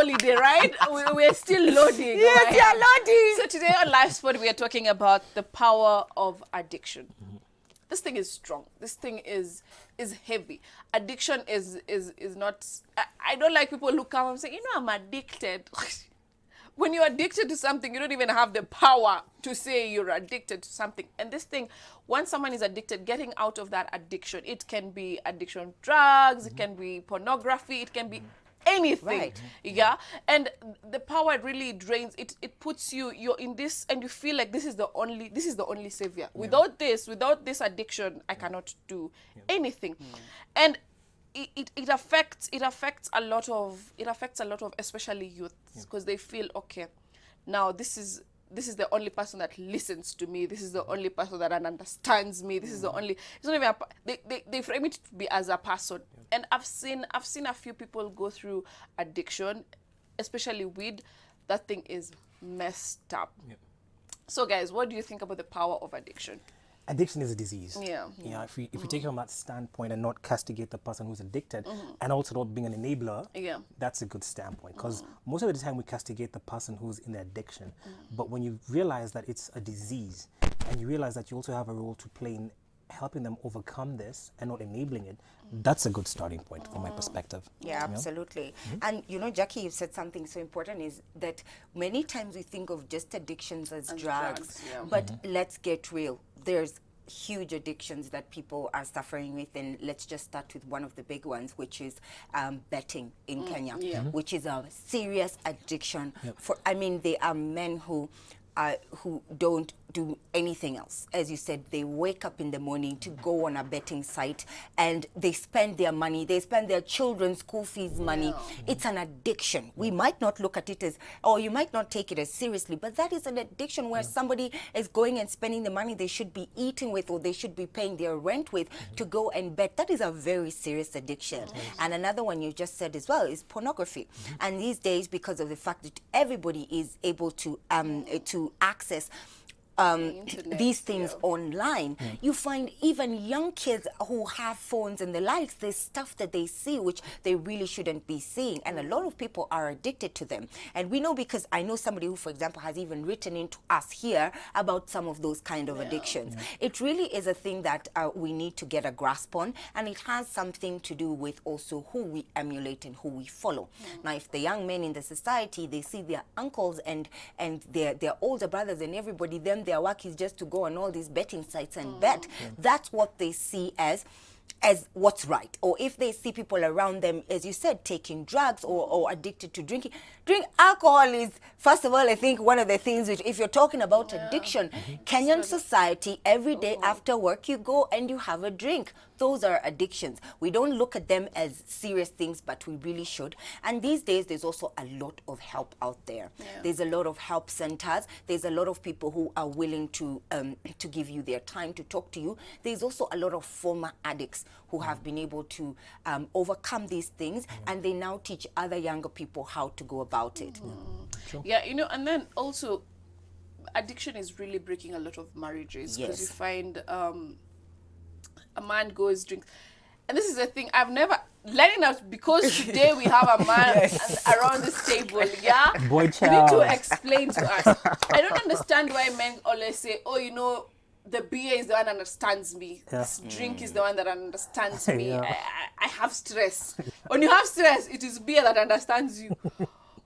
holiday, right? We're still loading. Yes, we are loading. So today on Lifespot, we are talking about the power of addiction. This thing is strong. This thing is heavy. Addiction is not. I don't like people who come and say, you know, I'm addicted. When you're addicted to something, you don't even have the power to say you're addicted to something. And this thing, once someone is addicted, getting out of that addiction, it can be addiction of drugs, it can be pornography, it can be anything. Right. Yeah. And the power really drains it. It puts you're in this, and you feel like this is the only savior. Without this addiction, I cannot do anything. And it affects a lot of especially youth, because they feel, okay, now this is the only person that listens to me, this is the only person that understands me, this is the only, it's not even they frame it to be as a person. And I've seen a few people go through addiction, especially weed. That thing is messed up. So guys, what do you think about the power of addiction? Addiction is a disease. Yeah. Yeah. If we take it from that standpoint and not castigate the person who's addicted, and also not being an enabler, that's a good standpoint. Because most of the time we castigate the person who's in the addiction, but when you realize that it's a disease, and you realize that you also have a role to play in helping them overcome this and not enabling it, that's a good starting point from my perspective. Yeah, absolutely. And you know, Jackie, you said something so important, is that many times we think of just addictions as drugs, but let's get real. There's huge addictions that people are suffering with, and let's just start with one of the big ones, which is betting in Kenya, which is a serious addiction. I mean, there are men who don't do anything else. As you said, they wake up in the morning to go on a betting site, and they spend their money, they spend their children's school fees money. It's an addiction. We might not look at it as, or you might not take it as seriously, but that is an addiction where somebody is going and spending the money they should be eating with, or they should be paying their rent with, to go and bet. That is a very serious addiction. And another one you just said as well is pornography. And these days, because of the fact that everybody is able to access these things online, you find even young kids who have phones and the likes, there's stuff that they see which they really shouldn't be seeing, and a lot of people are addicted to them. And we know, because I know somebody who, for example, has even written into us here about some of those kind of addictions. It really is a thing that we need to get a grasp on, and it has something to do with also who we emulate and who we follow. Now, if the young men in the society, they see their uncles and their older brothers and everybody, them, their work is just to go on all these betting sites and bet. That's what they see as what's right. Or if they see people around them, as you said, taking drugs or addicted to drinking. Alcohol is, first of all, I think one of the things which, if you're talking about addiction, Kenyan society, every day after work, you go and you have a drink. Those are addictions. We don't look at them as serious things, but we really should. And these days, there's also a lot of help out there. There's a lot of help centers. There's a lot of people who are willing to give you their time to talk to you. There's also a lot of former addicts who have been able to overcome these things, and they now teach other younger people how to go about it. Yeah, you know, and then also, addiction is really breaking a lot of marriages, because you find a man goes drinks, and this is the thing I've never letting out, because today we have a man around this table. Boy child. You need to explain to us. I don't understand why men always say, oh, you know, the beer is the one that understands me. This drink is the one that understands me. I have stress. When you have stress, it is beer that understands you.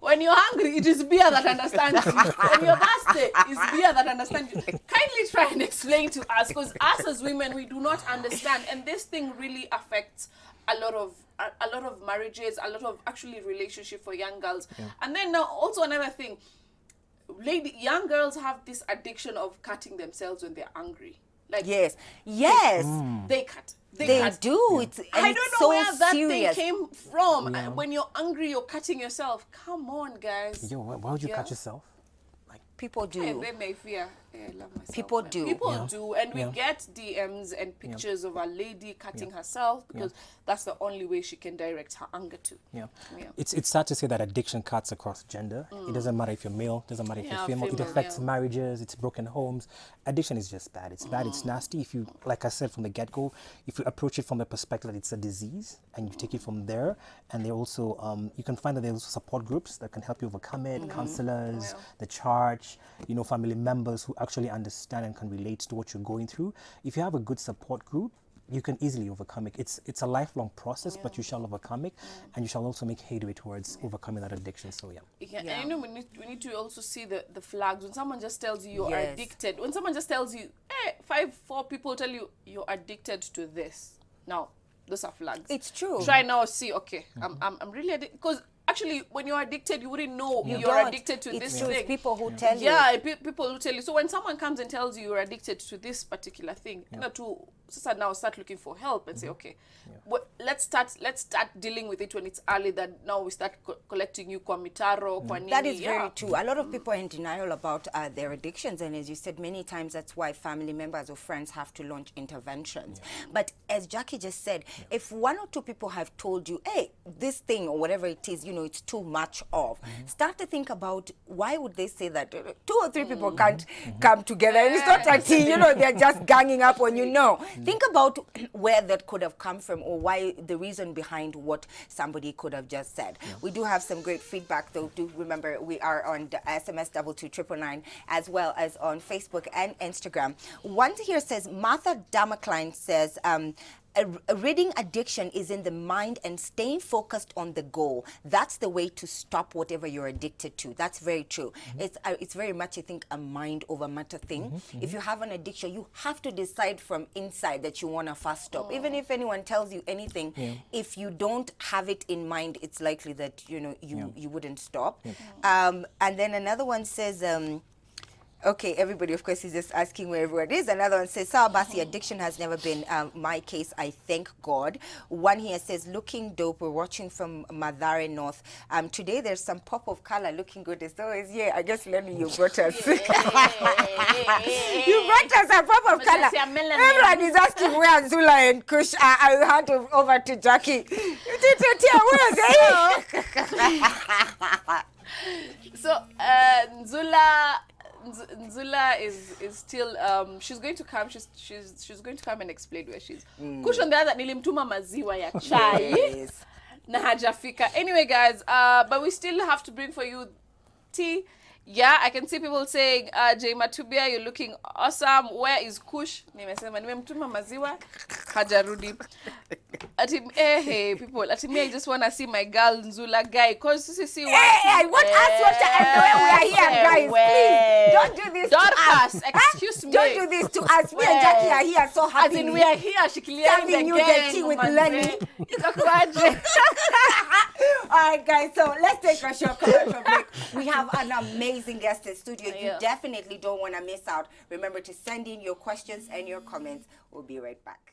When you're hungry, it is beer that understands you. When you're thirsty, it's beer that understands you. Kindly try and explain to us, because us as women, we do not understand, and this thing really affects a lot of marriages, a lot of actually relationship for young girls. And then now also another thing, young girls have this addiction of cutting themselves when they're angry. Like they cut. They do. I don't know where that thing came from. When you're angry, you're cutting yourself. Come on, guys. Why would you cut yourself? People do. They may fear. I love myself. People do. People do. And we get DMs and pictures of a lady cutting herself because that's the only way she can direct her anger to. It's sad to say that addiction cuts across gender. It doesn't matter if you're male, doesn't matter if you're female. It affects marriages, it's broken homes. Addiction is just bad. It's bad, it's nasty. If you, like I said from the get-go, if you approach it from the perspective that it's a disease and you take it from there, and they also, you can find that there's also support groups that can help you overcome it, counselors, the church, you know, family members who actually understand and can relate to what you're going through. If you have a good support group, you can easily overcome it. It's a lifelong process, but you shall overcome it, and you shall also make headway towards overcoming that addiction. So and you know, we need to also see the flags. When someone just tells you you're addicted, when someone just tells you, hey, 4 people tell you you're addicted to this. Now, those are flags. It's true. Try now, see, okay, I'm really addicted. Because actually, when you're addicted, you wouldn't know you're addicted to this thing. It's people who tell you. Yeah, people who tell you. So when someone comes and tells you you're addicted to this particular thing, you know, now start looking for help and say, okay, well, let's start dealing with it when it's early. That now we start collecting you kwa mitaro, kwa nini. That is very true. A lot of people are in denial about their addictions, and as you said many times, that's why family members or friends have to launch interventions. But as Jackie just said, if 1 or 2 people have told you, hey, this thing or whatever it is, you know, it's too much of, start to think about why would they say that 2 or 3 people can't come together, and it's not like, you know, they're just ganging up on you. No, think about where that could have come from, or why the reason behind what somebody could have just said. We do have some great feedback, though. Do remember we are on the SMS 22999 as well as on Facebook and Instagram. One here says, Martha Damacline says, reading addiction is in the mind and staying focused on the goal. That's the way to stop whatever you're addicted to. That's very true. It's very much, I think, a mind over matter thing. If you have an addiction, you have to decide from inside that you want to first stop. Even if anyone tells you anything, if you don't have it in mind, it's likely that, you know, you wouldn't stop. And then another one says, okay, everybody, of course, is just asking where everyone is. Another one says, Basi, addiction has never been my case. I thank God. One here says, looking dope. We're watching from Madare North. Today, there's some pop of color looking good. As always, I guess, Lenny, you brought us. You brought us a pop of color. Everyone is asking where Zula and Kush are. I will hand over to Jackie. So, Nzula is still she's going to come. She's going to come and explain where she's. Kush on the other, nilimtuma maziwa ya chai na hajafika. Anyway, guys, but we still have to bring for you tea. Yeah, I can see people saying, Jay Matubia, you're looking awesome. Where is Kush? Nimesema nimemtuma maziwa hajarudi. Hey people, I just want to see my girl Nzula guy, cause see what what we are here, guys. Please don't do this Dorcas, to us. Excuse me. Don't do this to us. Me and Jackie are here so happy. As in we are here, serving you the tea with Lenny. All right, guys, so let's take a short commercial break. We have an amazing guest in studio. You definitely don't want to miss out. Remember to send in your questions and your comments. We'll be right back.